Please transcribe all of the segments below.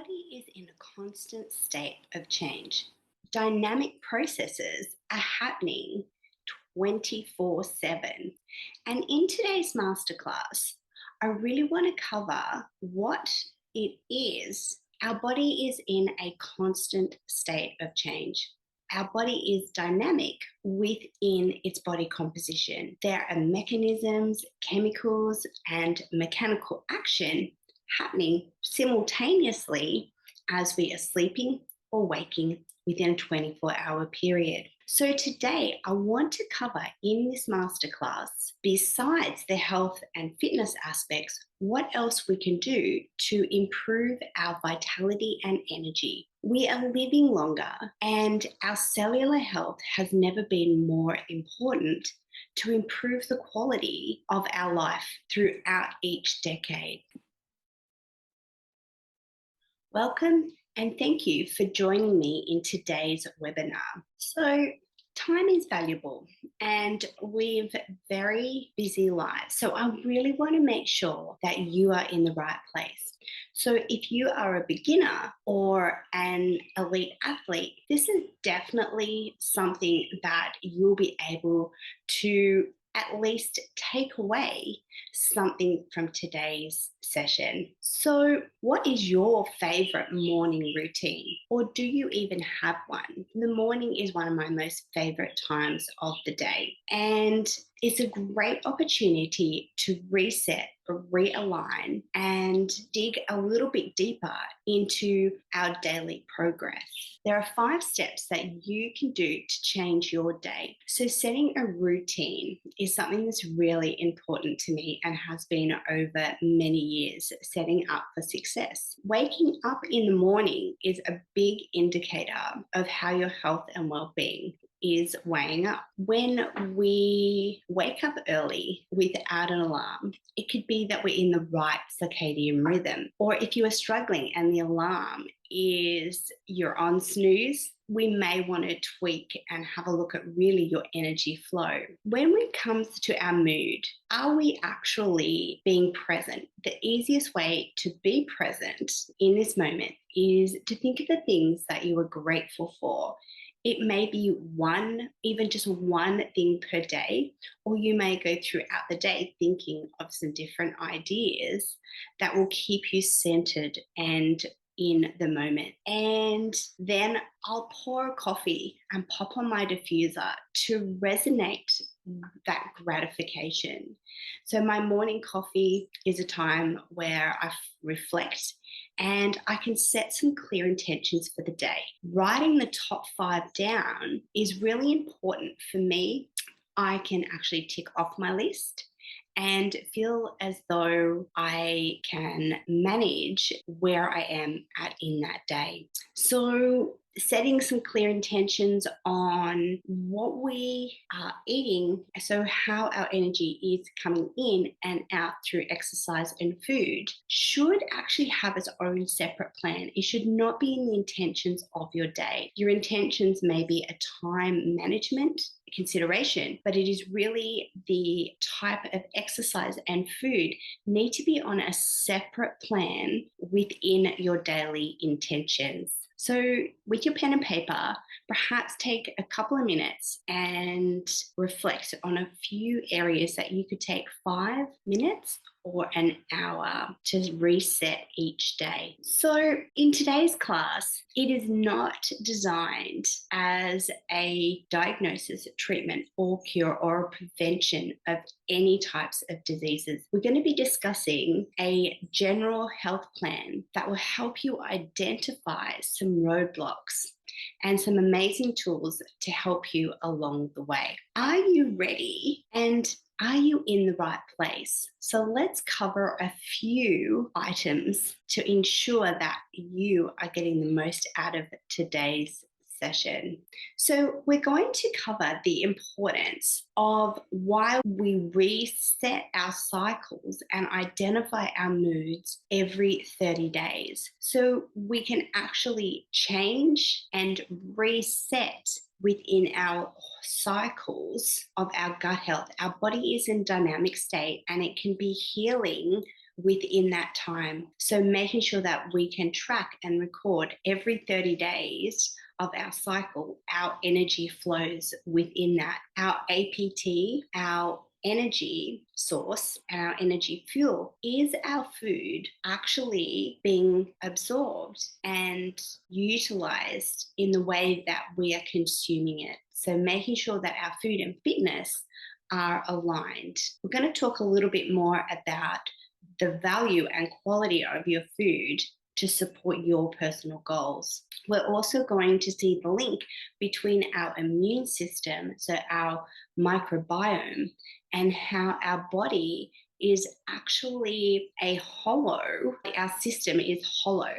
body is in a constant state of change. Dynamic processes are happening 24/7. And in today's masterclass, I really want to cover what it is. Our body is in a constant state of change. Our body is dynamic within its body composition. There are mechanisms, chemicals, and mechanical action happening simultaneously as we are sleeping or waking within a 24-hour period. So today I want to cover in this masterclass, besides the health and fitness aspects, what else we can do to improve our vitality and energy. We are living longer and our cellular health has never been more important to improve the quality of our life throughout each decade. Welcome and thank you for joining me in today's webinar. So, time is valuable and we have very busy lives. So, I really want to make sure that you are in the right place. So, if you are a beginner or an elite athlete, this is definitely something that you'll be able to at least take away something from today's session. So, what is your favorite morning routine? Or do you even have one? The morning is one of my most favorite times of the day. And it's a great opportunity to reset, realign, and dig a little bit deeper into our daily progress. There are 5 steps that you can do to change your day. So, setting a routine is something that's really important to me and has been over many years, setting up for success. Waking up in the morning is a big indicator of how your health and well-being is weighing up. When we wake up early without an alarm, it could be that we're in the right circadian rhythm. Or if you are struggling and the alarm is you're on snooze, we may want to tweak and have a look at really your energy flow. When it comes to our mood, are we actually being present? The easiest way to be present in this moment is to think of the things that you are grateful for. It may be one, even just one thing per day, or you may go throughout the day thinking of some different ideas that will keep you centered and in the moment. And then I'll pour a coffee and pop on my diffuser to resonate that gratification. So my morning coffee is a time where I reflect and I can set some clear intentions for the day. Writing the top 5 down is really important for me. I can actually tick off my list and feel as though I can manage where I am at in that day. So, setting some clear intentions on what we are eating, so how our energy is coming in and out through exercise and food, should actually have its own separate plan. It should not be in the intentions of your day. Your intentions may be a time management consideration, but it is really the type of exercise and food need to be on a separate plan within your daily intentions. So, with your pen and paper, perhaps take a couple of minutes and reflect on a few areas that you could take 5 minutes or an hour to reset each day. So, in today's class, it is not designed as a diagnosis, treatment, or cure or prevention of any types of diseases. We're going to be discussing a general health plan that will help you identify some roadblocks and some amazing tools to help you along the way. Are you ready? And are you in the right place? So let's cover a few items to ensure that you are getting the most out of today's session. So we're going to cover the importance of why we reset our cycles and identify our moods every 30 days. So we can actually change and reset within our cycles of our gut health. Our body is in dynamic state and it can be healing within that time. So making sure that we can track and record every 30 days of our cycle, our energy flows within that. Our APT, our energy source and our energy fuel, is our food actually being absorbed and utilized in the way that we are consuming it? So making sure that our food and fitness are aligned. We're going to talk a little bit more about the value and quality of your food to support your personal goals. We're also going to see the link between our immune system, so our microbiome, and how our body is actually a hollow, our system is hollow,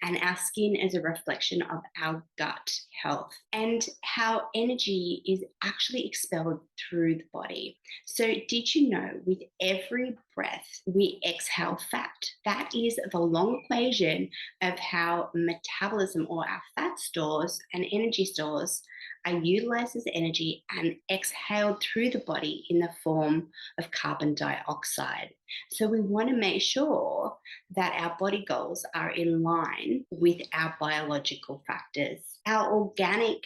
and our skin is a reflection of our gut health, and how energy is actually expelled through the body. So, did you know with every breath we exhale fat? That is the long equation of how metabolism, or our fat stores and energy stores, are utilized as energy and exhaled through the body in the form of carbon dioxide. So we want to make sure that our body goals are in line with our biological factors. How organic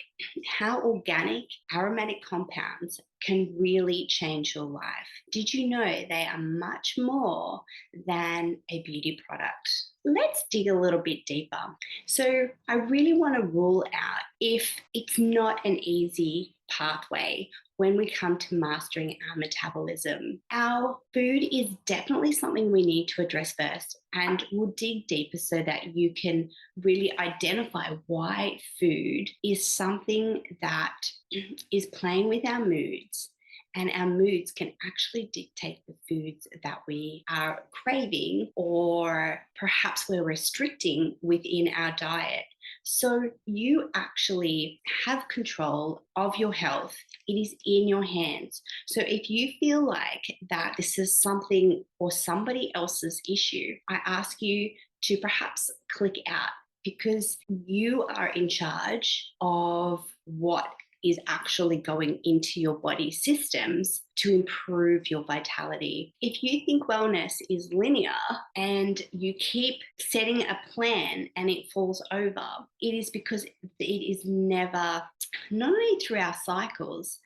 aromatic compounds can really change your life. Did you know they are much more than a beauty product? Let's dig a little bit deeper. So I really want to rule out if it's not an easy pathway when we come to mastering our metabolism. Our food is definitely something we need to address first, and we'll dig deeper so that you can really identify why food is something that is playing with our moods, and our moods can actually dictate the foods that we are craving or perhaps we're restricting within our diet. So you actually have control of your health. It is in your hands. So if you feel like that this is something or somebody else's issue, I ask you to perhaps click out, because you are in charge of what is actually going into your body systems to improve your vitality. If you think wellness is linear and you keep setting a plan and it falls over, it is because it is never, not only through our cycles,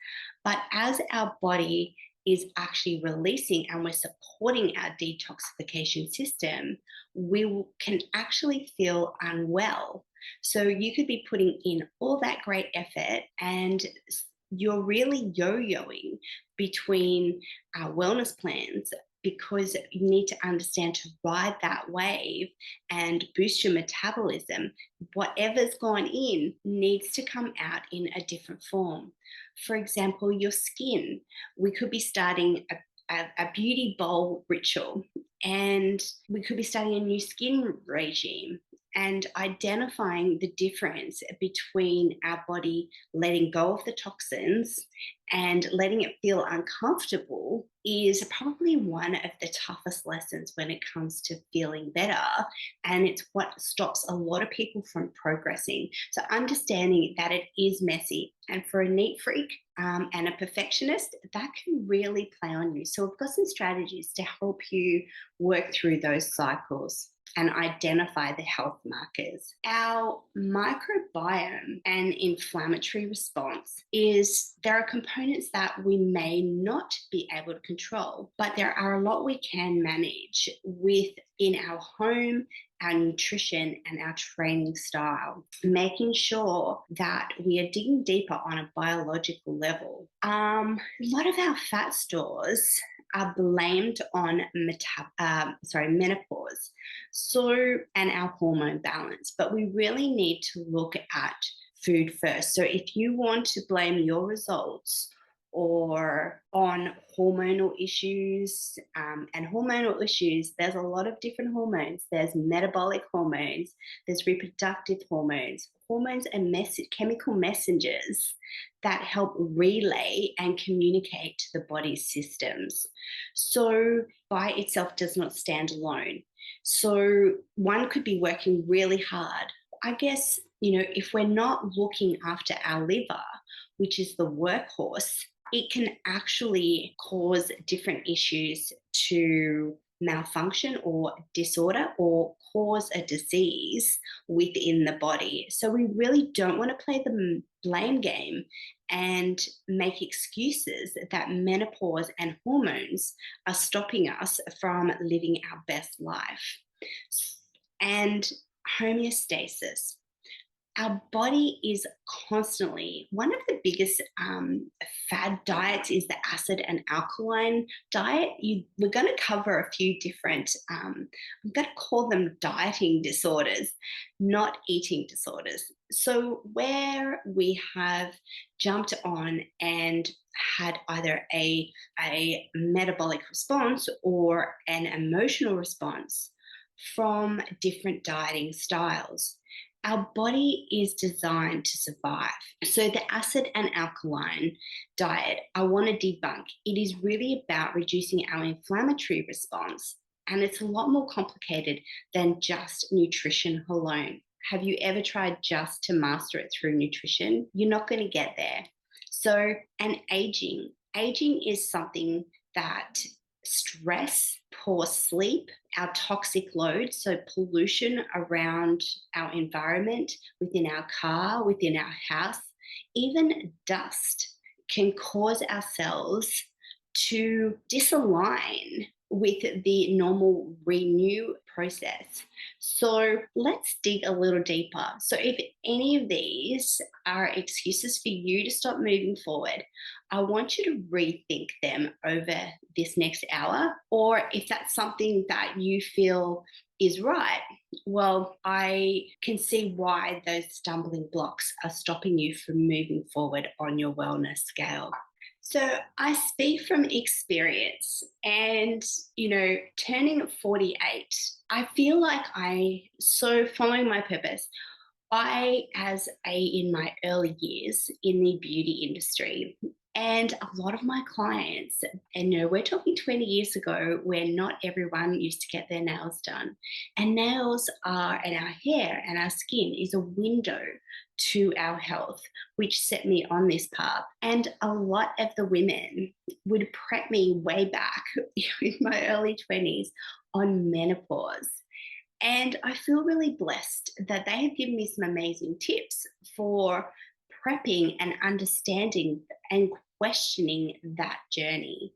but as our body is actually releasing and we're supporting our detoxification system, we can actually feel unwell. So you could be putting in all that great effort and you're really yo-yoing between our wellness plans, because you need to understand to ride that wave and boost your metabolism. Whatever's gone in needs to come out in a different form. For example, your skin. We could be starting a beauty bowl ritual, and we could be starting a new skin regime, and identifying the difference between our body letting go of the toxins and letting it feel uncomfortable is probably one of the toughest lessons when it comes to feeling better. And it's what stops a lot of people from progressing. So understanding that it is messy, and for a neat freak and a perfectionist, that can really play on you. So we've got some strategies to help you work through those cycles and identify the health markers. Our microbiome and inflammatory response is, there are components that we may not be able to control, but there are a lot we can manage within our home, our nutrition, and our training style, making sure that we are digging deeper on a biological level. A lot of our fat stores are blamed on menopause, and our hormone balance, but we really need to look at food first. So if you want to blame your results or on hormonal issues, and hormonal issues, there's a lot of different hormones. There's metabolic hormones, there's reproductive hormones. Hormones are chemical messengers that help relay and communicate to the body's systems. So by itself does not stand alone. So one could be working really hard. I guess, if we're not looking after our liver, which is the workhorse, it can actually cause different issues to malfunction or disorder or cause a disease within the body. So we really don't want to play the blame game and make excuses that menopause and hormones are stopping us from living our best life. And homeostasis. Our body is constantly, one of the biggest fad diets is the acid and alkaline diet. We're going to cover a few different, I'm going to call them dieting disorders, not eating disorders. So where we have jumped on and had either a metabolic response or an emotional response from different dieting styles. Our body is designed to survive. So, the acid and alkaline diet, I want to debunk. It is really about reducing our inflammatory response, and it's a lot more complicated than just nutrition alone. Have you ever tried just to master it through nutrition? You're not going to get there. So, and aging is something that stress, poor sleep, our toxic load, so pollution around our environment, within our car, within our house, even dust can cause our cells to disalign with the normal renew process. So let's dig a little deeper. So if any of these are excuses for you to stop moving forward, I want you to rethink them over this next hour. Or if that's something that you feel is right, well, I can see why those stumbling blocks are stopping you from moving forward on your wellness scale. So I speak from experience and, turning 48, I feel like following my purpose, in my early years in the beauty industry, and a lot of my clients, and we're talking 20 years ago where not everyone used to get their nails done. And and our hair and our skin is a window to our health, which set me on this path. And a lot of the women would prep me way back in my early 20s on menopause. And I feel really blessed that they have given me some amazing tips for prepping and understanding and questioning that journey.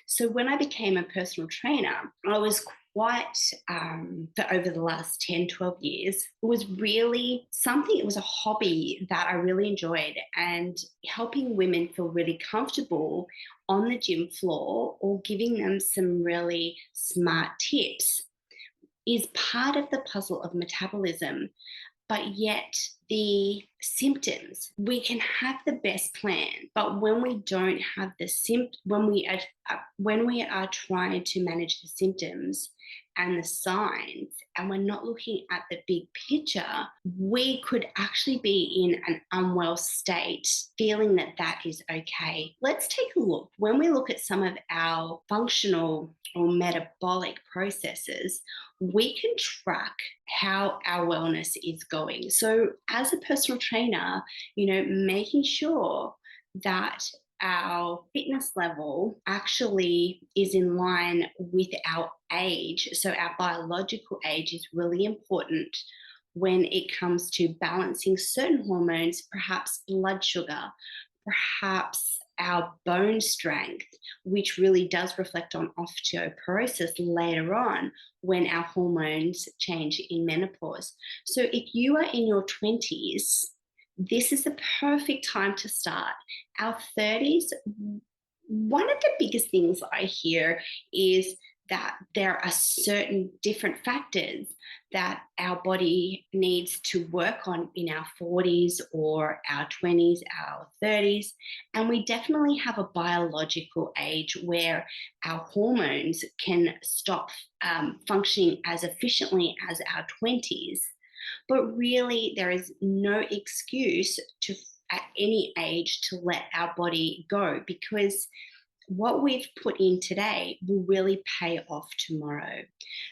So when I became a personal trainer, I was quite, for over the last 10, 12 years, it was really something, it was a hobby that I really enjoyed, and helping women feel really comfortable on the gym floor or giving them some really smart tips is part of the puzzle of metabolism. But yet the symptoms, we can have the best plan, but when we don't have when we are trying to manage the symptoms and the signs, and we're not looking at the big picture, we could actually be in an unwell state, feeling that is okay. Let's take a look. When we look at some of our functional or metabolic processes, we can track how our wellness is going. So as a personal trainer, making sure that our fitness level actually is in line with our age. So our biological age is really important when it comes to balancing certain hormones, perhaps blood sugar, perhaps our bone strength, which really does reflect on osteoporosis later on when our hormones change in menopause. So if you are in your 20s, this is the perfect time to start. Our 30s, one of the biggest things I hear is that there are certain different factors that our body needs to work on in our 40s or our 20s, our 30s. And we definitely have a biological age where our hormones can stop functioning as efficiently as our 20s. But really, there is no excuse at any age to let our body go, because what we've put in today will really pay off tomorrow.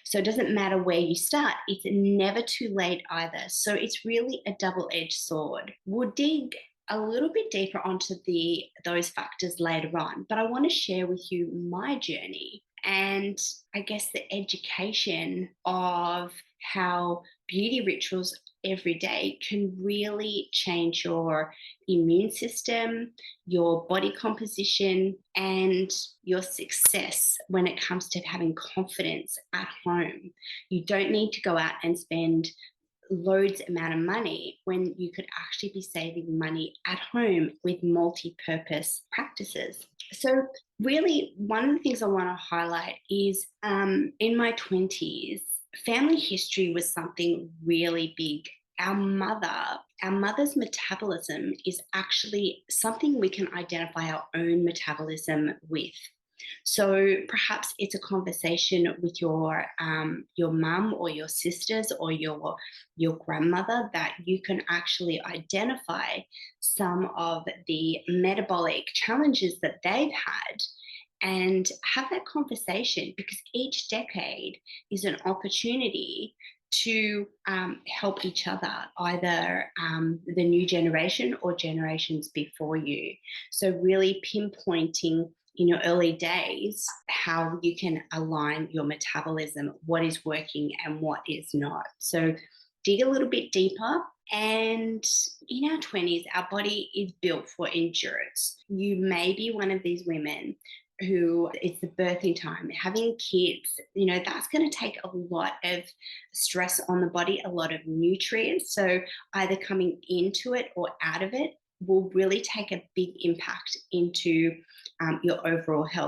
So it doesn't matter where you start, it's never too late either. So it's really a double-edged sword. We'll dig a little bit deeper onto those factors later on, but I want to share with you my journey and I guess the education of how beauty rituals every day can really change your immune system, your body composition, and your success when it comes to having confidence at home. You don't need to go out and spend loads amount of money when you could actually be saving money at home with multi-purpose practices. So really one of the things I want to highlight is in my 20s, family history was something really big. Our mother's metabolism is actually something we can identify our own metabolism with. So perhaps it's a conversation with your mum or your sisters or your grandmother that you can actually identify some of the metabolic challenges that they've had and have that conversation, because each decade is an opportunity to help each other, either the new generation or generations before you. So, really pinpointing in your early days how you can align your metabolism, what is working and what is not. So, dig a little bit deeper. And in our 20s, our body is built for endurance. You may be one of these women who it's the birthing time, having kids, that's going to take a lot of stress on the body, a lot of nutrients. So either coming into it or out of it will really take a big impact into your overall health.